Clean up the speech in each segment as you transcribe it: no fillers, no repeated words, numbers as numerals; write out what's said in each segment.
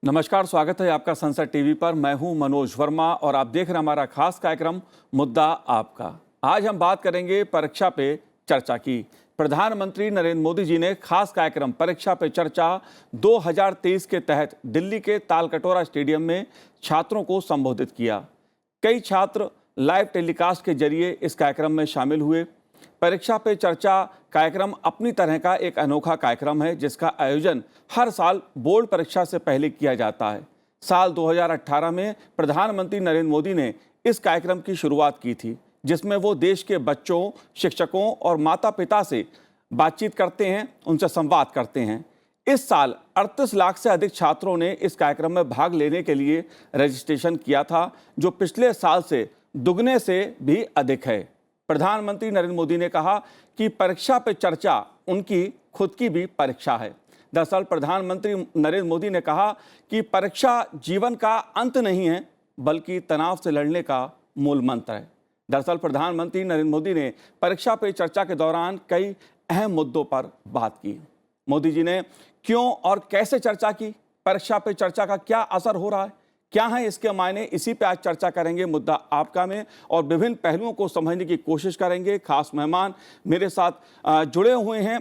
नमस्कार, स्वागत है आपका संसद टीवी पर। मैं हूं मनोज वर्मा और आप देख रहे हैं हमारा खास कार्यक्रम मुद्दा आपका। आज हम बात करेंगे परीक्षा पे चर्चा की। प्रधानमंत्री नरेंद्र मोदी जी ने खास कार्यक्रम परीक्षा पे चर्चा 2023 के तहत दिल्ली के तालकटोरा स्टेडियम में छात्रों को संबोधित किया। कई छात्र लाइव टेलीकास्ट के जरिए इस कार्यक्रम में शामिल हुए। परीक्षा पे चर्चा कार्यक्रम अपनी तरह का एक अनोखा कार्यक्रम है जिसका आयोजन हर साल बोर्ड परीक्षा से पहले किया जाता है। साल 2018 में प्रधानमंत्री नरेंद्र मोदी ने इस कार्यक्रम की शुरुआत की थी, जिसमें वो देश के बच्चों, शिक्षकों और माता पिता से बातचीत करते हैं, उनसे संवाद करते हैं। इस साल 38 लाख से अधिक छात्रों ने इस कार्यक्रम में भाग लेने के लिए रजिस्ट्रेशन किया था, जो पिछले साल से दुगने से भी अधिक है। प्रधानमंत्री नरेंद्र मोदी ने कहा कि परीक्षा पे चर्चा उनकी खुद की भी परीक्षा है। दरअसल प्रधानमंत्री नरेंद्र मोदी ने कहा कि परीक्षा जीवन का अंत नहीं है, बल्कि तनाव से लड़ने का मूल मंत्र है। दरअसल प्रधानमंत्री नरेंद्र मोदी ने परीक्षा पे चर्चा के दौरान कई अहम मुद्दों पर बात की। मोदी जी ने क्यों और कैसे चर्चा की, परीक्षा पे चर्चा का क्या असर हो रहा है, क्या है इसके मायने, इसी पे आज चर्चा करेंगे मुद्दा आपका में और विभिन्न पहलुओं को समझने की कोशिश करेंगे। खास मेहमान मेरे साथ जुड़े हुए हैं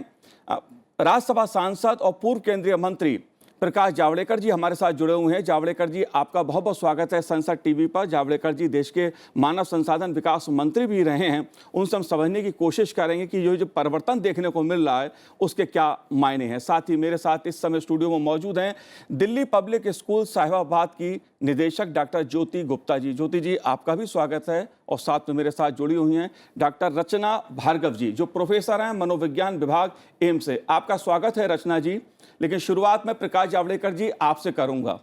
राज्यसभा सांसद और पूर्व केंद्रीय मंत्री प्रकाश जावड़ेकर जी हमारे साथ जुड़े हुए हैं। जावड़ेकर जी, आपका बहुत बहुत स्वागत है संसद टीवी पर। जावड़ेकर जी देश के मानव संसाधन विकास मंत्री भी रहे हैं। उनसे हम समझने की कोशिश करेंगे कि ये जो परिवर्तन देखने को मिल रहा है उसके क्या मायने हैं। साथ ही मेरे साथ इस समय स्टूडियो में मौजूद हैं दिल्ली पब्लिक स्कूल साहिबाबाद की निदेशक डॉक्टर ज्योति गुप्ता जी। ज्योति जी, आपका भी स्वागत है। और साथ में मेरे साथ जुड़ी हुई हैं डॉक्टर रचना भार्गव जी, जो प्रोफेसर हैं मनोविज्ञान विभाग एम्स से। आपका स्वागत है रचना जी। लेकिन शुरुआत में प्रकाश जावड़ेकर जी आपसे करूंगा।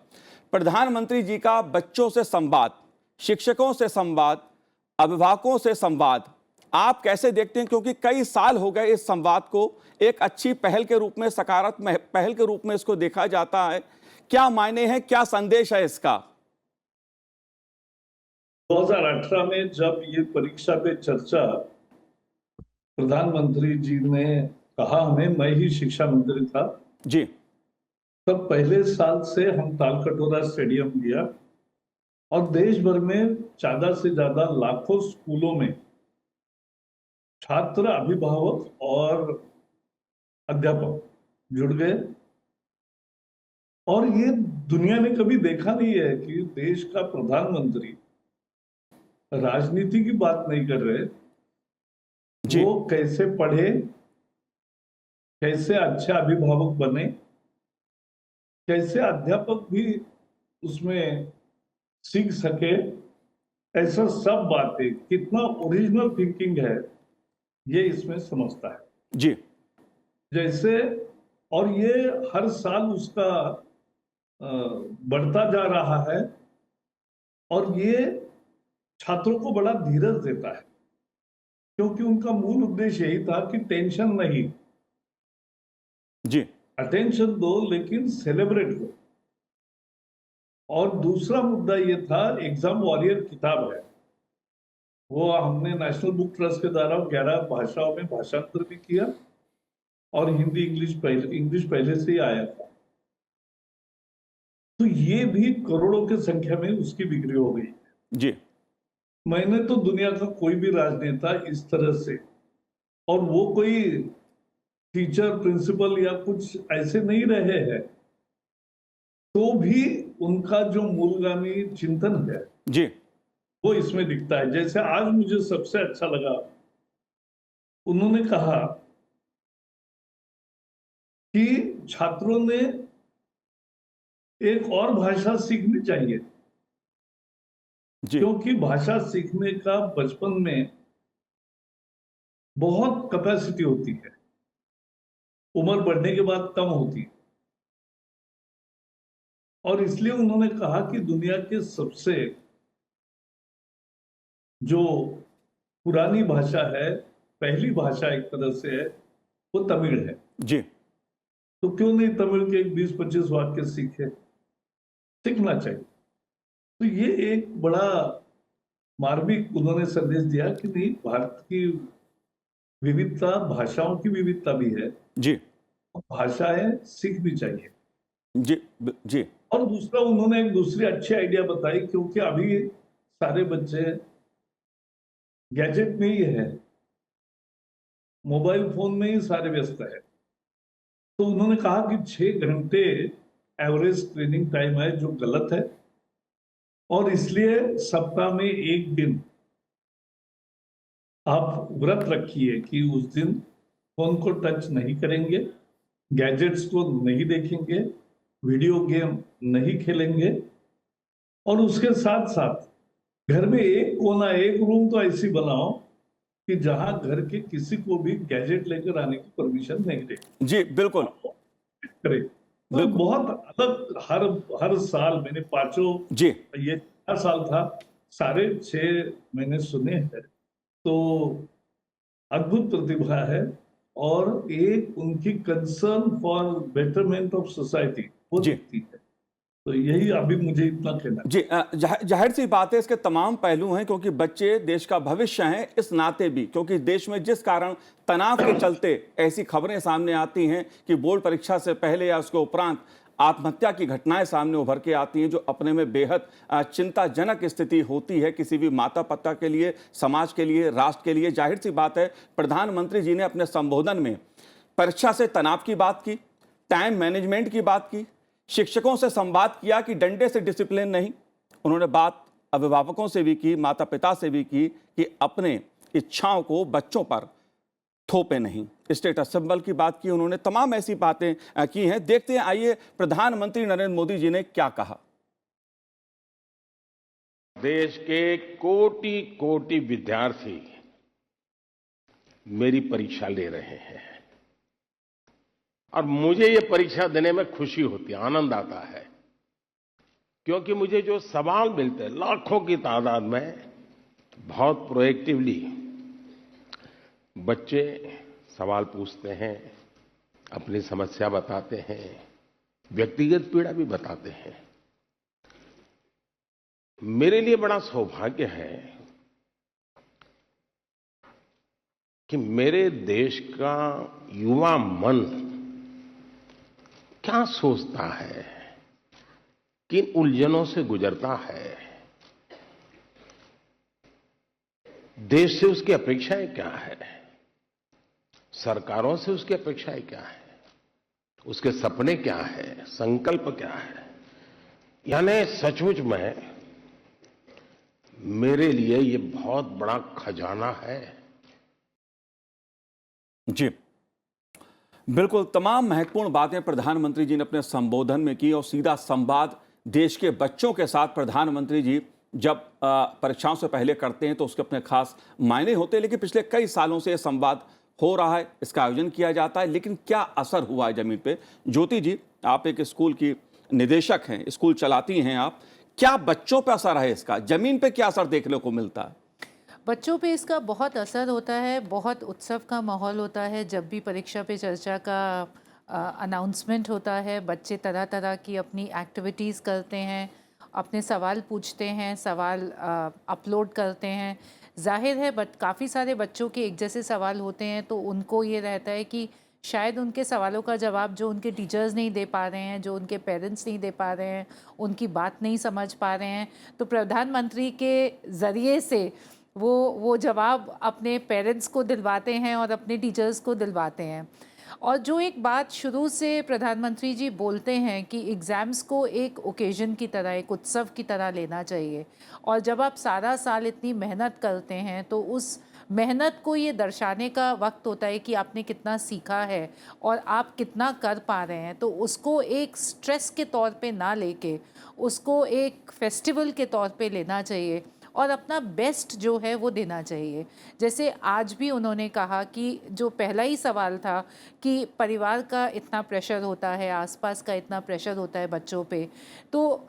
प्रधानमंत्री जी का बच्चों से संवाद, शिक्षकों से संवाद, अभिभावकों से संवाद आप कैसे देखते हैं? क्योंकि कई साल हो गए इस संवाद को एक अच्छी पहल के रूप में, सकारात्मक पहल के रूप में इसको देखा जाता है। क्या मायने हैं, क्या संदेश है इसका? 2018 में जब ये परीक्षा पे चर्चा प्रधानमंत्री जी ने कहा हमें, मैं ही शिक्षा मंत्री था जी, तब पहले साल से हम तालकटोरा स्टेडियम गया और देश भर में ज्यादा से ज्यादा लाखों स्कूलों में छात्र, अभिभावक और अध्यापक जुड़ गए। और ये दुनिया ने कभी देखा नहीं है कि देश का प्रधानमंत्री राजनीति की बात नहीं कर रहे, वो कैसे पढ़े, कैसे अच्छे अभिभावक बने, कैसे अध्यापक भी उसमें सीख सके, ऐसा सब बातें, कितना ओरिजिनल थिंकिंग है ये इसमें समझता है जी, जैसे। और ये हर साल उसका बढ़ता जा रहा है और ये छात्रों को बड़ा धीरज देता है, क्योंकि उनका मूल उद्देश्य यही था कि टेंशन नहीं, जी, अटेंशन दो लेकिन सेलिब्रेट हो। और दूसरा मुद्दा ये था, एग्जाम वॉरियर किताब है, वो हमने नेशनल बुक ट्रस्ट के द्वारा 11 भाषाओं में भाषांतर भी किया और हिंदी, इंग्लिश पहले से ही आया था। तो ये भी करोड़ों की संख्या में उसकी बिक्री हो गई जी, मैंने तो दुनिया का कोई भी राजनेता इस तरह से, और वो कोई टीचर, प्रिंसिपल या कुछ ऐसे नहीं रहे हैं, तो भी उनका जो मूलगामी चिंतन है जी, वो इसमें दिखता है। जैसे आज मुझे सबसे अच्छा लगा, उन्होंने कहा कि छात्रों ने एक और भाषा सीखनी चाहिए, क्योंकि भाषा सीखने का बचपन में बहुत कैपेसिटी होती है, उम्र बढ़ने के बाद कम होती है। और इसलिए उन्होंने कहा कि दुनिया के सबसे जो पुरानी भाषा है, पहली भाषा एक तरह से है, वो तमिल है जी। तो क्यों नहीं तमिल के 20-25 वाक्य सीखना चाहिए। तो ये एक बड़ा मार्मिक उन्होंने संदेश दिया कि नहीं, भारत की विविधता, भाषाओं की विविधता भी है जी, भाषाएं सीखनी चाहिए। जी। और दूसरा उन्होंने एक दूसरी अच्छी आइडिया बताई, क्योंकि अभी सारे बच्चे गैजेट में ही है, मोबाइल फोन में ही सारे व्यस्त है। तो उन्होंने कहा कि 6 घंटे एवरेज स्क्रीनिंग टाइम है, जो गलत है, और इसलिए सप्ताह में एक दिन आप व्रत रखिए कि उस दिन फोन को टच नहीं करेंगे, गैजेट्स को नहीं देखेंगे, वीडियो गेम नहीं खेलेंगे, और उसके साथ साथ घर में एक कोना, एक रूम तो ऐसी बनाओ कि जहां घर के किसी को भी गैजेट लेकर आने की परमिशन नहीं देगी। जी बिल्कुल। करे तो बिल्कुल। बहुत अलग, हर हर साल मैंने पांचों, जी ये 4 साल था, सारे 6 मैंने सुने हैं। तो अद्भुत प्रतिभा है, और एक उनकी concern for betterment of society वो जी दिखती है। तो यही अभी मुझे इतना कहना है। जी। जाहिर सी बात है, इसके तमाम पहलू हैं, क्योंकि बच्चे देश का भविष्य हैं। इस नाते भी, क्योंकि देश में जिस कारण तनाव के चलते ऐसी खबरें सामने आती हैं कि बोर्ड परीक्षा से पहले या उसके उपरांत आत्महत्या की घटनाएं सामने उभर के आती हैं, जो अपने में बेहद चिंताजनक स्थिति होती है किसी भी माता पिता के लिए, समाज के लिए, राष्ट्र के लिए। जाहिर सी बात है, प्रधानमंत्री जी ने अपने संबोधन में परीक्षा से तनाव की बात की, टाइम मैनेजमेंट की बात की, शिक्षकों से संवाद किया कि डंडे से डिसिप्लिन नहीं। उन्होंने बात अभिभावकों से भी की, माता पिता से भी की कि अपने इच्छाओं को बच्चों पर थोपे नहीं। स्टेटस सिंबल की बात की उन्होंने। तमाम ऐसी बातें की हैं। देखते हैं, आइए प्रधानमंत्री नरेंद्र मोदी जी ने क्या कहा। देश के कोटि कोटि विद्यार्थी मेरी परीक्षा ले रहे हैं, और मुझे ये परीक्षा देने में खुशी होती है, आनंद आता है, क्योंकि मुझे जो सवाल मिलते हैं लाखों की तादाद में, बहुत प्रोएक्टिवली बच्चे सवाल पूछते हैं, अपनी समस्या बताते हैं, व्यक्तिगत पीड़ा भी बताते हैं। मेरे लिए बड़ा सौभाग्य है कि मेरे देश का युवा मन क्या सोचता है, किन उलझनों से गुजरता है, देश से उसकी अपेक्षाएं क्या है, सरकारों से उसकी अपेक्षाएं क्या है, उसके सपने क्या है, संकल्प क्या है। यानी सचमुच में मेरे लिए ये बहुत बड़ा खजाना है। जी बिल्कुल, तमाम महत्वपूर्ण बातें प्रधानमंत्री जी ने अपने संबोधन में की, और सीधा संवाद देश के बच्चों के साथ प्रधानमंत्री जी जब परीक्षाओं से पहले करते हैं तो उसके अपने खास मायने होते हैं। लेकिन पिछले कई सालों से यह संवाद हो रहा है, इसका आयोजन किया जाता है, लेकिन क्या असर हुआ है जमीन पे? ज्योति जी, आप एक स्कूल की निदेशक हैं, स्कूल चलाती हैं आप, क्या बच्चों पर असर है इसका? जमीन पे क्या असर देखने को मिलता है? बच्चों पे इसका बहुत असर होता है, बहुत उत्सव का माहौल होता है। जब भी परीक्षा पे चर्चा का अनाउंसमेंट होता है, बच्चे तरह तरह की अपनी एक्टिविटीज़ करते हैं, अपने सवाल पूछते हैं, सवाल अपलोड करते हैं। जाहिर है बट काफ़ी सारे बच्चों के एक जैसे सवाल होते हैं, तो उनको ये रहता है कि शायद उनके सवालों का जवाब जो उनके टीचर्स नहीं दे पा रहे हैं, जो उनके पेरेंट्स नहीं दे पा रहे हैं, उनकी बात नहीं समझ पा रहे हैं, तो प्रधानमंत्री के ज़रिए से वो जवाब अपने पेरेंट्स को दिलवाते हैं और अपने टीचर्स को दिलवाते हैं। और जो एक बात शुरू से प्रधानमंत्री जी बोलते हैं कि एग्ज़ाम्स को एक ओकेजन की तरह, एक उत्सव की तरह लेना चाहिए, और जब आप सारा साल इतनी मेहनत करते हैं तो उस मेहनत को ये दर्शाने का वक्त होता है कि आपने कितना सीखा है और आप कितना कर पा रहे हैं। तो उसको एक स्ट्रेस के तौर पे ना लेके उसको एक फेस्टिवल के तौर पे लेना चाहिए और अपना बेस्ट जो है वो देना चाहिए। जैसे आज भी उन्होंने कहा कि जो पहला ही सवाल था कि परिवार का इतना प्रेशर होता है, आसपास का इतना प्रेशर होता है बच्चों पे, तो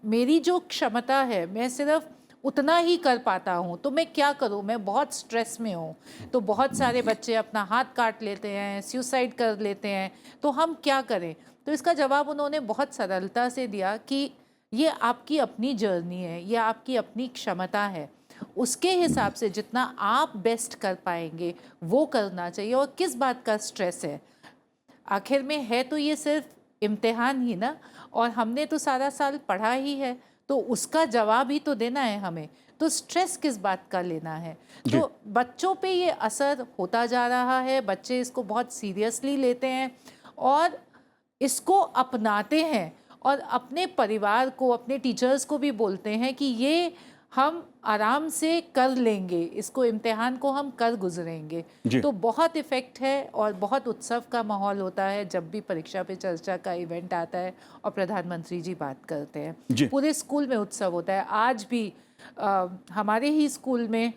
मेरी जो क्षमता है मैं सिर्फ उतना ही कर पाता हूँ, तो मैं क्या करूँ, मैं बहुत स्ट्रेस में हूँ। तो बहुत सारे बच्चे अपना हाथ काट लेते हैं, सुसाइड कर लेते हैं, तो हम क्या करें? तो इसका जवाब उन्होंने बहुत सरलता से दिया कि ये आपकी अपनी जर्नी है, ये आपकी अपनी क्षमता है, उसके हिसाब से जितना आप बेस्ट कर पाएंगे वो करना चाहिए। और किस बात का स्ट्रेस है? आखिर में है तो ये सिर्फ इम्तिहान ही ना, और हमने तो सारा साल पढ़ा ही है, तो उसका जवाब ही तो देना है हमें, तो स्ट्रेस किस बात का लेना है। जी। तो बच्चों पे ये असर होता जा रहा है, बच्चे इसको बहुत सीरियसली लेते हैं और इसको अपनाते हैं और अपने परिवार को, अपने टीचर्स को भी बोलते हैं कि ये हम आराम से कर लेंगे, इसको इम्तिहान को हम कर गुजरेंगे। जी। तो बहुत इफ़ेक्ट है और बहुत उत्सव का माहौल होता है जब भी परीक्षा पे चर्चा का इवेंट आता है और प्रधानमंत्री जी बात करते जी। हैं। पूरे स्कूल में उत्सव होता है। आज भी हमारे ही स्कूल में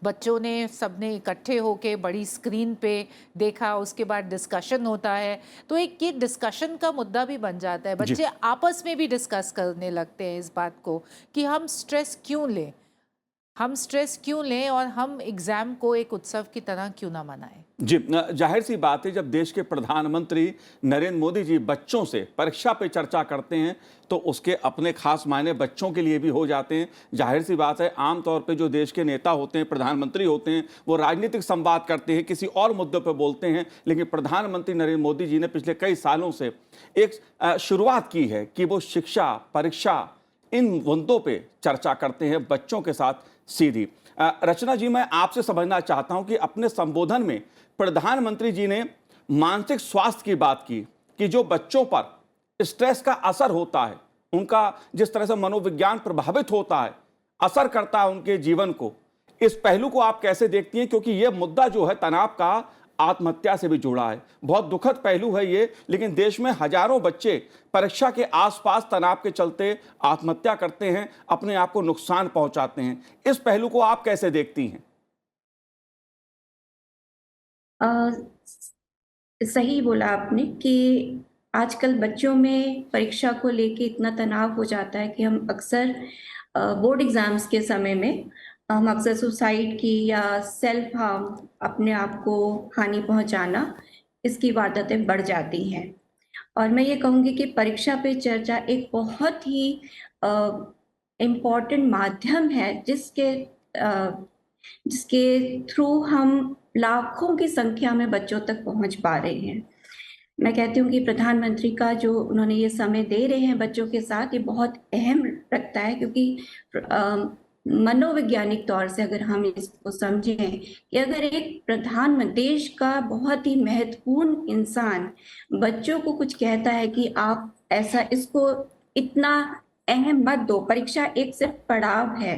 बच्चों ने, सबने इकट्ठे होके बड़ी स्क्रीन पे देखा, उसके बाद डिस्कशन होता है, तो एक ये डिस्कशन का मुद्दा भी बन जाता है। जी। बच्चे आपस में भी डिस्कस करने लगते हैं इस बात को कि हम स्ट्रेस क्यों लें, हम स्ट्रेस क्यों लें और हम एग्ज़ाम को एक उत्सव की तरह क्यों ना मनाएं। जी, जाहिर सी बात है, जब देश के प्रधानमंत्री नरेंद्र मोदी जी बच्चों से परीक्षा पे चर्चा करते हैं तो उसके अपने खास मायने बच्चों के लिए भी हो जाते हैं। जाहिर सी बात है, आमतौर पे जो देश के नेता होते हैं, प्रधानमंत्री होते हैं, वो राजनीतिक संवाद करते हैं, किसी और मुद्दों पे बोलते हैं, लेकिन प्रधानमंत्री नरेंद्र मोदी जी ने पिछले कई सालों से एक शुरुआत की है कि वो शिक्षा, परीक्षा, इन मुद्दों पे चर्चा करते हैं बच्चों के साथ सीधी। रचना जी, मैं आपसे समझना चाहता हूं कि अपने संबोधन में प्रधानमंत्री जी ने मानसिक स्वास्थ्य की बात की कि जो बच्चों पर स्ट्रेस का असर होता है, उनका जिस तरह से मनोविज्ञान प्रभावित होता है, असर करता है उनके जीवन को, इस पहलू को आप कैसे देखती हैं? क्योंकि यह मुद्दा जो है तनाव का, आत्महत्या से भी जुड़ा है। बहुत दुखद पहलू है ये, लेकिन देश में हजारों बच्चे परीक्षा के आसपास तनाव के चलते आत्महत्या करते हैं, अपने आप को नुकसान पहुंचाते हैं। इस पहलू को आप कैसे देखती हैं? सही बोला आपने कि आजकल बच्चों में परीक्षा को लेके इतना तनाव हो जाता है कि हम अक्सर बोर्ड एग्जाम्स के समय में हम अक्सर सुसाइड की या सेल्फ हार्म, अपने आप को हानि पहुंचाना, इसकी वारदातें बढ़ जाती हैं। और मैं ये कहूँगी कि परीक्षा पे चर्चा एक बहुत ही इम्पॉर्टेंट माध्यम है जिसके थ्रू हम लाखों की संख्या में बच्चों तक पहुंच पा रहे हैं। मैं कहती हूँ कि प्रधानमंत्री का जो उन्होंने ये समय दे रहे हैं बच्चों के साथ, ये बहुत अहम रखता है, क्योंकि मनोवैज्ञानिक तौर से अगर हम इसको समझें कि अगर एक प्रधानमंत्री, देश का बहुत ही महत्वपूर्ण इंसान बच्चों को कुछ कहता है कि आप ऐसा, इसको इतना अहम मत दो, परीक्षा एक सिर्फ पड़ाव है,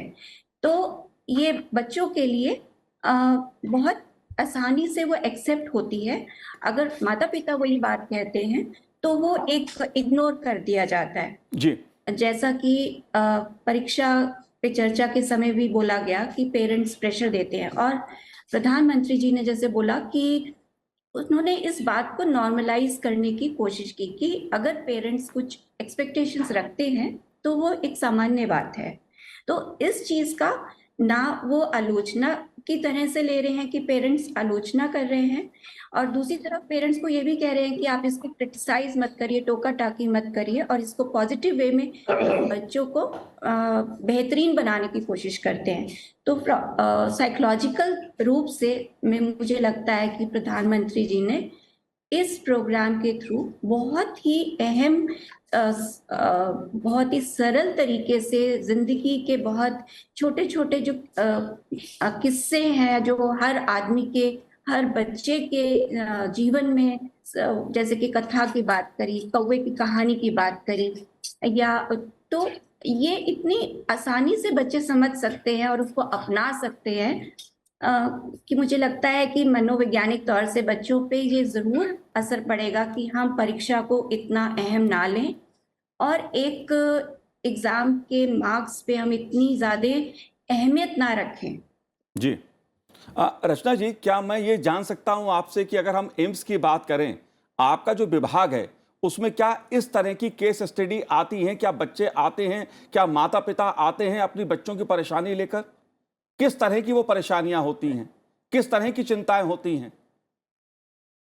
तो ये बच्चों के लिए बहुत आसानी से वो एक्सेप्ट होती है। अगर माता पिता वही बात कहते हैं तो वो एक इग्नोर कर दिया जाता है। जी। जैसा कि परीक्षा पे चर्चा के समय भी बोला गया कि पेरेंट्स प्रेशर देते हैं, और प्रधानमंत्री जी ने जैसे बोला कि उन्होंने इस बात को नॉर्मलाइज करने की कोशिश की कि अगर पेरेंट्स कुछ एक्सपेक्टेशंस रखते हैं तो वो एक सामान्य बात है। तो इस चीज का ना वो आलोचना की तरह से ले रहे हैं कि पेरेंट्स आलोचना कर रहे हैं, और दूसरी तरफ पेरेंट्स को ये भी कह रहे हैं कि आप इसको क्रिटिसाइज मत करिए, टोका टाकी मत करिए, और इसको पॉजिटिव वे में बच्चों को बेहतरीन बनाने की कोशिश करते हैं। तो साइकोलॉजिकल रूप से मुझे लगता है कि प्रधानमंत्री जी ने इस प्रोग्राम के थ्रू बहुत ही अहम, बहुत ही सरल तरीके से जिंदगी के बहुत छोटे छोटे जो किस्से हैं, जो हर आदमी के, हर बच्चे के जीवन में, जैसे कि कथा की बात करी, कौवे की कहानी की बात करी, या तो ये इतनी आसानी से बच्चे समझ सकते हैं और उसको अपना सकते हैं कि मुझे लगता है कि मनोवैज्ञानिक तौर से बच्चों पे ये जरूर असर पड़ेगा कि हम परीक्षा को इतना अहम ना लें और एक एग्जाम के मार्क्स पे हम इतनी ज्यादा अहमियत ना रखें। जी। रचना जी, क्या मैं ये जान सकता हूं आपसे कि अगर हम एम्स की बात करें, आपका जो विभाग है उसमें क्या इस तरह की केस स्टडी आती हैं? क्या बच्चे आते हैं, क्या माता पिता आते हैं अपनी बच्चों की परेशानी लेकर? किस तरह की वो परेशानियां होती हैं, किस तरह की चिंताएं होती हैं?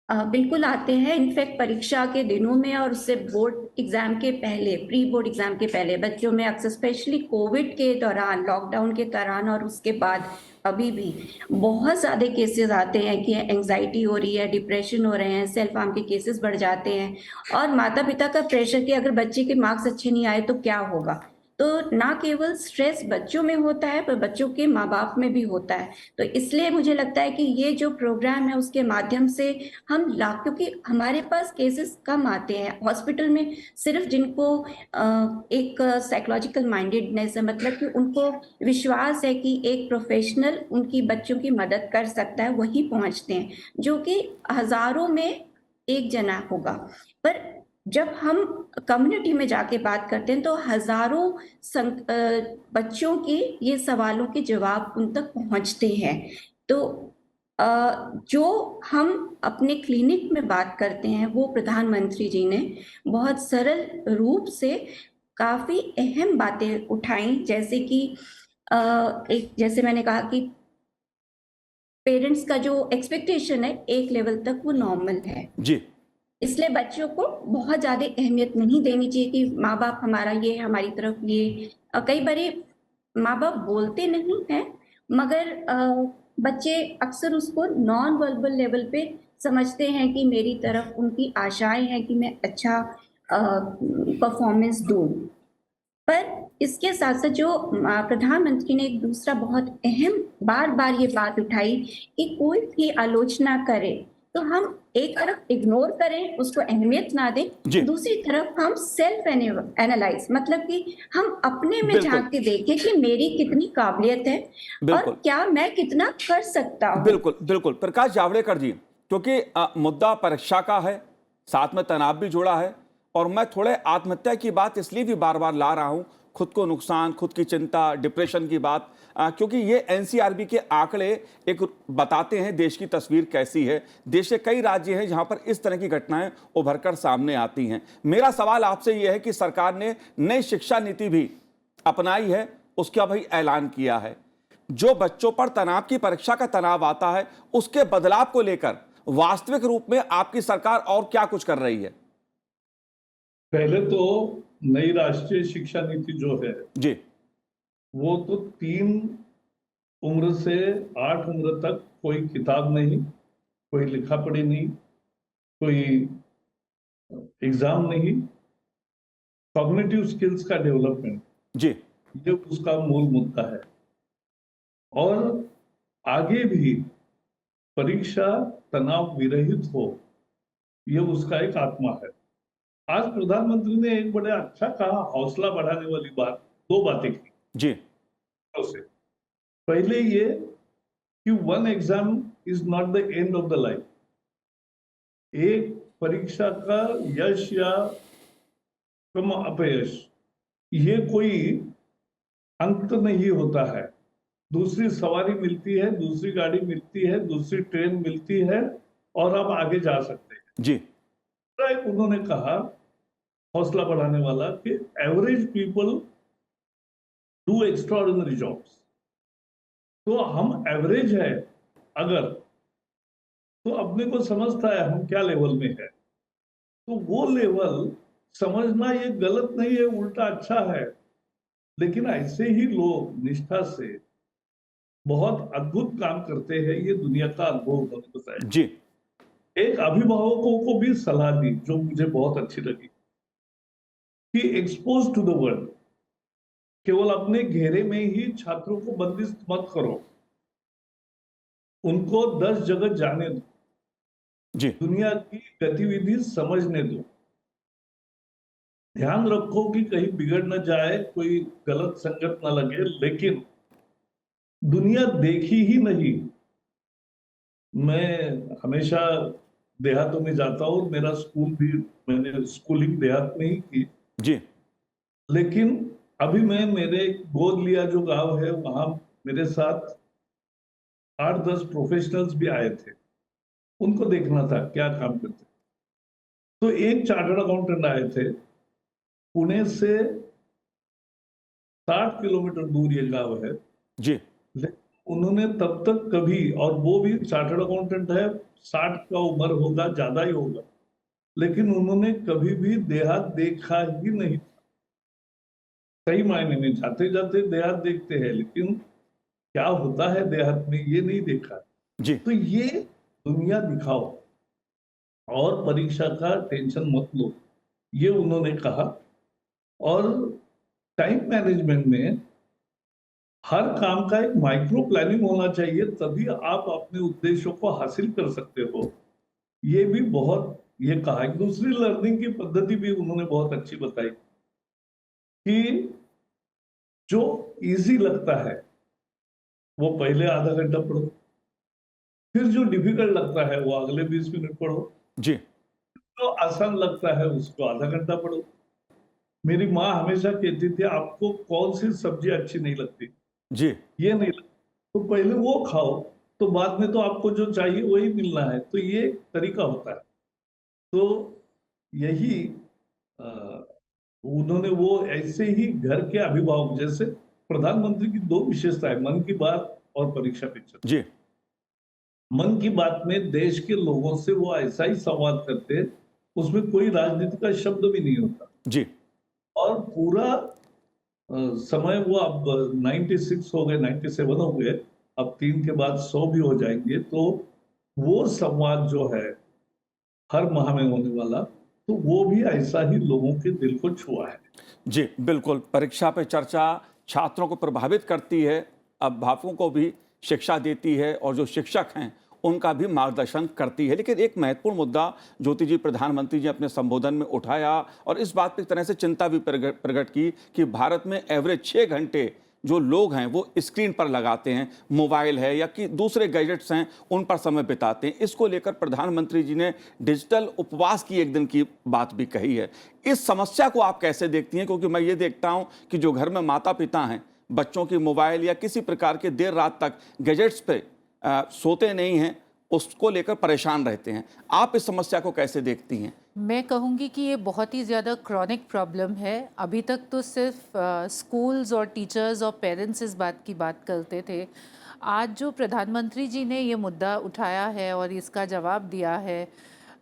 बिल्कुल आते हैं। इनफैक्ट परीक्षा के दिनों में और उससे बोर्ड एग्जाम के पहले, प्री बोर्ड एग्जाम के पहले बच्चों में अक्सर, स्पेशली कोविड के दौरान, लॉकडाउन के दौरान और उसके बाद अभी भी बहुत ज्यादा केसेस आते हैं कि एंजाइटी हो रही है, डिप्रेशन हो रहे हैं, सेल्फ हार्म के केसेस बढ़ जाते हैं, और माता पिता का प्रेशर कि अगर बच्चे के मार्क्स अच्छे नहीं आए तो क्या होगा। तो ना केवल स्ट्रेस बच्चों में होता है पर बच्चों के माँ बाप में भी होता है। तो इसलिए मुझे लगता है कि ये जो प्रोग्राम है उसके माध्यम से हम क्योंकि हमारे पास केसेस कम आते हैं हॉस्पिटल में, सिर्फ जिनको एक साइकोलॉजिकल माइंडेडनेस है, मतलब कि उनको विश्वास है कि एक प्रोफेशनल उनकी बच्चों की मदद कर सकता है, वही पहुंचते हैं, जो कि हजारों में एक जना होगा। पर जब हम कम्युनिटी में जाके बात करते हैं तो हजारों बच्चों के ये सवालों के जवाब उन तक पहुंचते हैं। तो जो हम अपने क्लिनिक में बात करते हैं वो प्रधानमंत्री जी ने बहुत सरल रूप से काफी अहम बातें उठाई, जैसे कि एक जैसे मैंने कहा कि पेरेंट्स का जो एक्सपेक्टेशन है एक लेवल तक वो नॉर्मल है, जी। इसलिए बच्चों को बहुत ज्यादा अहमियत नहीं देनी चाहिए कि माँ बाप हमारा ये है, हमारी तरफ ये। कई बार माँ बाप बोलते नहीं हैं, मगर बच्चे अक्सर उसको नॉन वर्बल लेवल पे समझते हैं कि मेरी तरफ उनकी आशाएं हैं कि मैं अच्छा परफॉर्मेंस दूं। पर इसके साथ साथ जो प्रधानमंत्री ने एक दूसरा बहुत अहम बार बार ये बात उठाई कि कोई भी आलोचना करे तो हम एक तरफ इग्नोर करें, उसको अहमियत ना जी। दें, दूसरी तरफ हम सेल्फ एनालाइज, मतलब कि हम अपने में बिल्कुल। झांक के देखें कि मेरी कितनी काबिलियत है और बिल्कुल क्या मैं कितना कर सकता हूँ। बिल्कुल बिल्कुल प्रकाश जावड़ेकर जी, क्योंकि मुद्दा परीक्षा का है, साथ में तनाव भी जुड़ा है, और मैं थोड़े आत्महत्या की बात इसलिए भी बार बार ला रहा हूं, खुद को नुकसान, खुद की चिंता, डिप्रेशन की बात, क्योंकि ये एनसीआरबी के आंकड़े एक बताते हैं देश की तस्वीर कैसी है। देश के कई राज्य हैं जहां पर इस तरह की घटनाएं उभरकर सामने आती हैं। मेरा सवाल आपसे यह है कि सरकार ने नई शिक्षा नीति भी अपनाई है, उसका भी ऐलान किया है। जो बच्चों पर तनाव की परीक्षा का तनाव आता है, उसके बदलाव को लेकर वास्तविक रूप में आपकी सरकार और क्या कुछ कर रही है? पहले तो नई राष्ट्रीय शिक्षा नीति जो है जी। वो तो 3 उम्र से 8 उम्र तक कोई किताब नहीं, कोई लिखा पढ़ी नहीं, कोई एग्जाम नहीं, कॉग्निटिव स्किल्स का डेवलपमेंट, जी। ये उसका मूल मुद्दा है। और आगे भी परीक्षा तनाव विरहित हो, ये उसका एक आत्मा है। आज प्रधानमंत्री ने एक बड़ा अच्छा कहा, हौसला बढ़ाने वाली बात, 2 बातें की जी। उसे। पहले ये कि 1 exam is not the end of the life. एक परीक्षा का यश या कम अपयश ये कोई अंत नहीं होता है। दूसरी सवारी मिलती है, दूसरी गाड़ी मिलती है, दूसरी ट्रेन मिलती है और आप आगे जा सकते हैं। जी। एक उन्होंने कहा हौसला बढ़ाने वाला कि average people do extraordinary jobs. तो हम एवरेज है अगर, तो अपने को समझता है हम क्या लेवल में है, तो वो लेवल समझना ये गलत नहीं है, उल्टा अच्छा है। लेकिन ऐसे ही लोग निष्ठा से बहुत अद्भुत काम करते हैं, ये दुनिया का अनुभव उन्होंने बताया। जी। एक अभिभावकों को भी सलाह दी जो मुझे बहुत अच्छी लगी कि एक्सपोज टू द वर्ल्ड, केवल अपने घेरे में ही छात्रों को बंदिश मत करो, उनको 10 जगह जाने दो, जी। दुनिया की गतिविधि समझने दो। ध्यान रखो कि कहीं बिगड़ न जाए, कोई गलत संगत न लगे, लेकिन दुनिया देखी ही नहीं। मैं हमेशा देहातों में जाता हूँ, मेरा स्कूल भी, मैंने स्कूलिंग देहात में ही की। जी। लेकिन अभी मैं मेरे गोद लिया जो गांव है, वहां मेरे साथ 8-10 प्रोफेशनल्स भी आए थे, उनको देखना था क्या काम करते। तो एक चार्टर्ड अकाउंटेंट आए थे, पुणे से 60 किलोमीटर दूर ये गांव है। जी। उन्होंने तब तक कभी, और वो भी चार्टर्ड अकाउंटेंट है, 60 का उम्र होगा, ज्यादा ही होगा, लेकिन उन्होंने कभी भी देहात देखा ही नहीं। सही मायने में जाते जाते देहात देखते हैं, लेकिन क्या होता है देहात में ये नहीं देखा। जी तो ये दुनिया दिखाओ और परीक्षा का टेंशन मत लो, ये उन्होंने कहा। और टाइम मैनेजमेंट में हर काम का एक माइक्रो प्लानिंग होना चाहिए, तभी आप अपने उद्देश्यों को हासिल कर सकते हो। ये भी बहुत ये कहा। दूसरी लर्निंग की पद्धति भी उन्होंने बहुत अच्छी बताई कि जो इजी लगता है वो पहले आधा घंटा पढ़ो, फिर जो डिफिकल्ट लगता है वो अगले 20 मिनट पढ़ो, जी जो आसान लगता है उसको आधा घंटा पढ़ो। मेरी माँ हमेशा कहती थी आपको कौन सी सब्जी अच्छी नहीं लगती, जी ये नहीं लगती तो पहले वो खाओ, तो बाद में तो आपको जो चाहिए वही मिलना है। तो ये एक तरीका होता है। तो यही अ, उन्होंने वो ऐसे ही घर के अभिभावक, जैसे प्रधानमंत्री की दो विशेषताएं, मन की बात और परीक्षा पे चर्चा। जी मन की बात में देश के लोगों से वो ऐसा ही संवाद करते हैं, उसमें कोई राजनीति का शब्द भी नहीं होता। जी और पूरा समय वो अब 96 हो गए, 97 हो गए, अब 3 के बाद 100 भी हो जाएंगे। तो वो संवाद जो है हर माह में होने वाला, तो वो भी ऐसा ही लोगों के दिल को छुआ है। जी बिल्कुल, परीक्षा पे चर्चा छात्रों को प्रभावित करती है, अभिभावकों को भी शिक्षा देती है और जो शिक्षक हैं उनका भी मार्गदर्शन करती है। लेकिन एक महत्वपूर्ण मुद्दा ज्योति जी, प्रधानमंत्री जी अपने संबोधन में उठाया और इस बात पर एक तरह से चिंता भी प्रकट की कि भारत में एवरेज 6 घंटे जो लोग हैं वो स्क्रीन पर लगाते हैं, मोबाइल है या कि दूसरे गैजेट्स हैं उन पर समय बिताते हैं। इसको लेकर प्रधानमंत्री जी ने डिजिटल उपवास की एक दिन की बात भी कही है। इस समस्या को आप कैसे देखती हैं? क्योंकि मैं ये देखता हूं कि जो घर में माता पिता हैं, बच्चों की मोबाइल या किसी प्रकार के देर रात तक गैजेट्स पे सोते नहीं हैं, उसको लेकर परेशान रहते हैं। आप इस समस्या को कैसे देखती हैं? मैं कहूँगी कि ये बहुत ही ज़्यादा क्रॉनिक प्रॉब्लम है। अभी तक तो सिर्फ स्कूल्स और टीचर्स और पेरेंट्स इस बात की बात करते थे। आज जो प्रधानमंत्री जी ने ये मुद्दा उठाया है और इसका जवाब दिया है,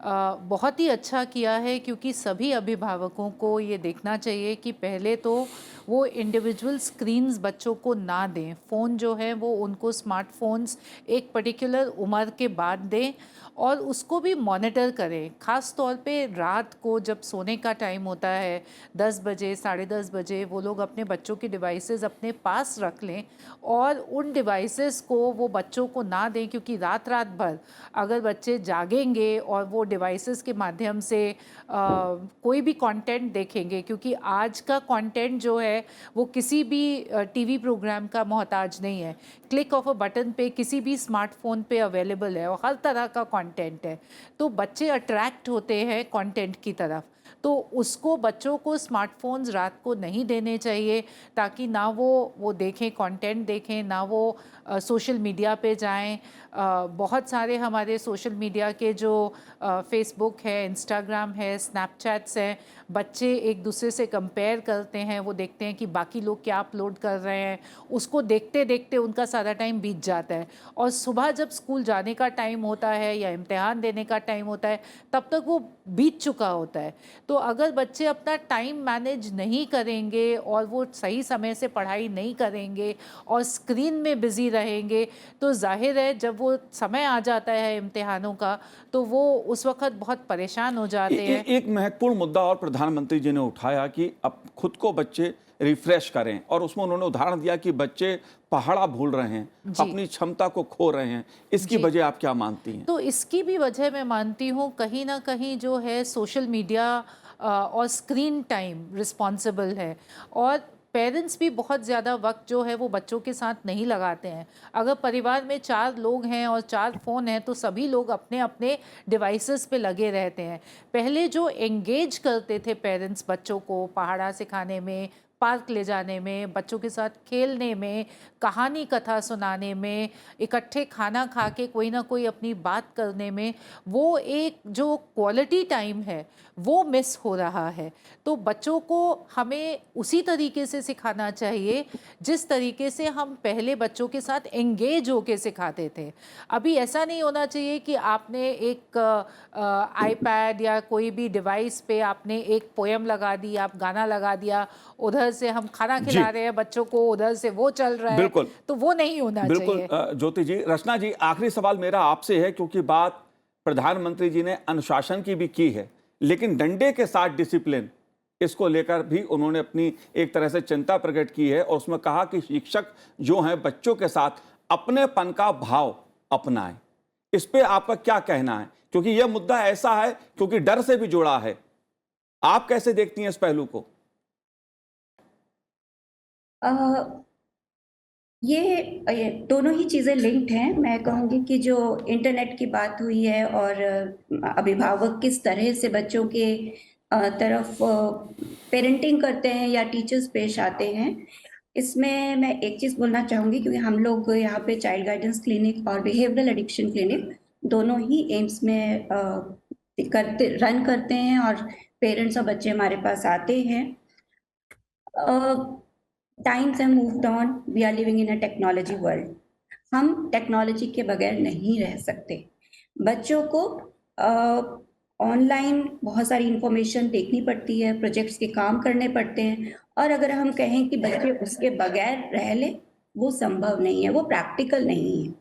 बहुत ही अच्छा किया है, क्योंकि सभी अभिभावकों को ये देखना चाहिए कि पहले तो वो इंडिविजुअल स्क्रीन्स बच्चों को ना दें। फ़ोन जो है वो उनको स्मार्टफोन्स एक पर्टिकुलर उम्र के बाद दें और उसको भी मॉनिटर करें। ख़ास तौर पे रात को जब सोने का टाइम होता है 10 बजे, 10:30 बजे, वो लोग अपने बच्चों के डिवाइसेस अपने पास रख लें और उन डिवाइसेस को वो बच्चों को ना दें, क्योंकि रात रात भर अगर बच्चे जागेंगे और वो डिवाइसेस के माध्यम से कोई भी कंटेंट देखेंगे, क्योंकि आज का कंटेंट जो है वो किसी भी टीवी प्रोग्राम का मोहताज नहीं है। क्लिक ऑफ अ बटन पे किसी भी स्मार्टफोन पे अवेलेबल है और हर तरह का कंटेंट है। तो बच्चे अट्रैक्ट होते हैं कंटेंट की तरफ। तो उसको बच्चों को स्मार्टफोन्स रात को नहीं देने चाहिए, ताकि ना वो देखें, कंटेंट देखें, ना वो सोशल मीडिया पे जाएं। बहुत सारे हमारे सोशल मीडिया के जो फेसबुक है, इंस्टाग्राम है, स्नैपचैट्स हैं, बच्चे एक दूसरे से कंपेयर करते हैं। वो देखते हैं कि बाकी लोग क्या अपलोड कर रहे हैं, उसको देखते देखते उनका सारा टाइम बीत जाता है। और सुबह जब स्कूल जाने का टाइम होता है या इम्तिहान देने का टाइम होता है, तब तक वो बीत चुका होता है। तो अगर बच्चे अपना टाइम मैनेज नहीं करेंगे और वो सही समय से पढ़ाई नहीं करेंगे और स्क्रीन में बिज़ी रहेंगे, तो जाहिर है जब वो समय आ जाता है इम्तिहानों का, तो वो उस वक्त बहुत परेशान हो जाते हैं। एक महत्वपूर्ण मुद्दा और प्रधानमंत्री जी ने उठाया कि अब खुद को बच्चे रिफ्रेश करें, और उसमें उन्होंने उदाहरण दिया कि बच्चे पहाड़ा भूल रहे हैं, अपनी क्षमता को खो रहे हैं। इसकी वजह आप क्या मानती हैं? तो इसकी भी वजह मैं मानती हूँ कहीं ना कहीं जो है सोशल मीडिया और स्क्रीन टाइम रिस्पॉन्सिबल है। और पेरेंट्स भी बहुत ज़्यादा वक्त जो है वो बच्चों के साथ नहीं लगाते हैं। अगर परिवार में 4 लोग हैं और 4 फ़ोन हैं, तो सभी लोग अपने अपने डिवाइसेस पे लगे रहते हैं। पहले जो एंगेज करते थे पेरेंट्स बच्चों को पहाड़ा सिखाने में, पार्क ले जाने में, बच्चों के साथ खेलने में, कहानी कथा सुनाने में, इकट्ठे खाना खा के कोई ना कोई अपनी बात करने में, वो एक जो क्वालिटी टाइम है वो मिस हो रहा है। तो बच्चों को हमें उसी तरीके से सिखाना चाहिए जिस तरीके से हम पहले बच्चों के साथ एंगेज होके सिखाते थे। अभी ऐसा नहीं होना चाहिए कि आपने एक आईपैड या कोई भी डिवाइस पे आपने एक पोएम लगा दी, आप गाना लगा दिया, उधर इधर से हम खाना खिला रहे हैं बच्चों को, उधर से वो चल रहा है, बिल्कुल। तो वो नहीं होना बिल्कुल चाहिए। ज्योति जी। रचना जी, आखिरी सवाल मेरा आपसे है, क्योंकि बात प्रधानमंत्री जी ने अनुशासन की भी की है, लेकिन डंडे के साथ डिसिप्लिन, इसको लेकर भी उन्होंने अपनी एक तरह से चिंता प्रकट की है और उसमें कहा कि शिक्षक जो हैं बच्चों के साथ अपनेपन का भाव अपनाएं। इस पे आपका क्या कहना है, क्योंकि यह मुद्दा ऐसा है क्योंकि डर से भी जुड़ा है। आप कैसे देखती हैं इस पहलू को? ये दोनों ही चीजें लिंक्ड हैं। मैं कहूँगी कि जो इंटरनेट की बात हुई है और अभिभावक किस तरह से बच्चों के तरफ पेरेंटिंग करते हैं या टीचर्स पेश आते हैं, इसमें मैं एक चीज बोलना चाहूंगी, क्योंकि हम लोग यहाँ पे चाइल्ड गाइडेंस क्लिनिक और बिहेवियरल एडिक्शन क्लिनिक दोनों ही एम्स में रन करते हैं और पेरेंट्स और बच्चे हमारे पास आते हैं। Times have moved on, we are living in a technology world. हम टेक्नोलॉजी के बगैर नहीं रह सकते। बच्चों को ऑनलाइन बहुत सारी इंफॉर्मेशन देखनी पड़ती है, प्रोजेक्ट्स के काम करने पड़ते हैं, और अगर हम कहें कि बच्चे उसके बगैर रह ले, वो संभव नहीं है, वो प्रैक्टिकल नहीं है।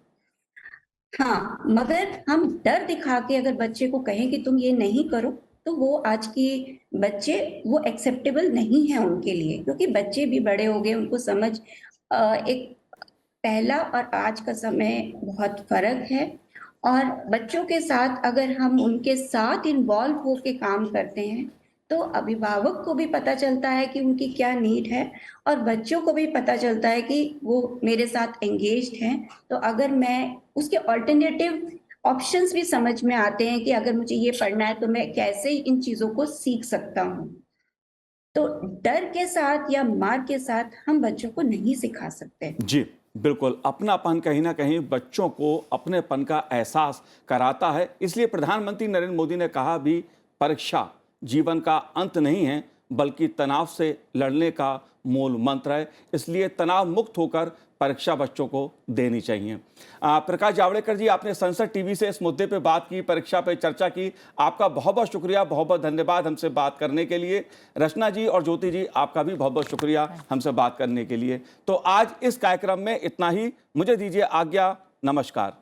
हाँ, मगर हम डर दिखा के अगर बच्चे को कहें कि तुम ये नहीं करो, तो वो आज के बच्चे वो एक्सेप्टेबल नहीं है उनके लिए, क्योंकि बच्चे भी बड़े हो गए, उनको समझ एक पहला और आज का समय बहुत फर्क है। और बच्चों के साथ अगर हम उनके साथ इन्वॉल्व होके काम करते हैं, तो अभिभावक को भी पता चलता है कि उनकी क्या नीड है और बच्चों को भी पता चलता है कि वो मेरे साथ एंगेज्ड हैं। तो अगर मैं उसके ऑल्टरनेटिव ऑप्शंस भी समझ में आते हैं कि अगर मुझे ये पढ़ना है तो मैं कैसे इन चीजों को सीख सकता हूँ। तो डर के साथ या मार के साथ हम बच्चों को नहीं सिखा सकते। जी बिल्कुल, अपनापन कहीं ना कहीं बच्चों को अपनेपन का एहसास कराता है। इसलिए प्रधानमंत्री नरेंद्र मोदी ने कहा भी, परीक्षा जीवन का अंत नहीं है, बल्कि तनाव से लड़ने का मूल मंत्र है। इसलिए तनाव मुक्त होकर परीक्षा बच्चों को देनी चाहिए। प्रकाश जावड़ेकर जी, आपने संसद टीवी से इस मुद्दे पे बात की, परीक्षा पे चर्चा की। आपका बहुत बहुत शुक्रिया, बहुत बहुत धन्यवाद हमसे बात करने के लिए। रचना जी और ज्योति जी, आपका भी बहुत बहुत शुक्रिया हमसे बात करने के लिए। तो आज इस कार्यक्रम में इतना ही। मुझे दीजिए आज्ञा। नमस्कार।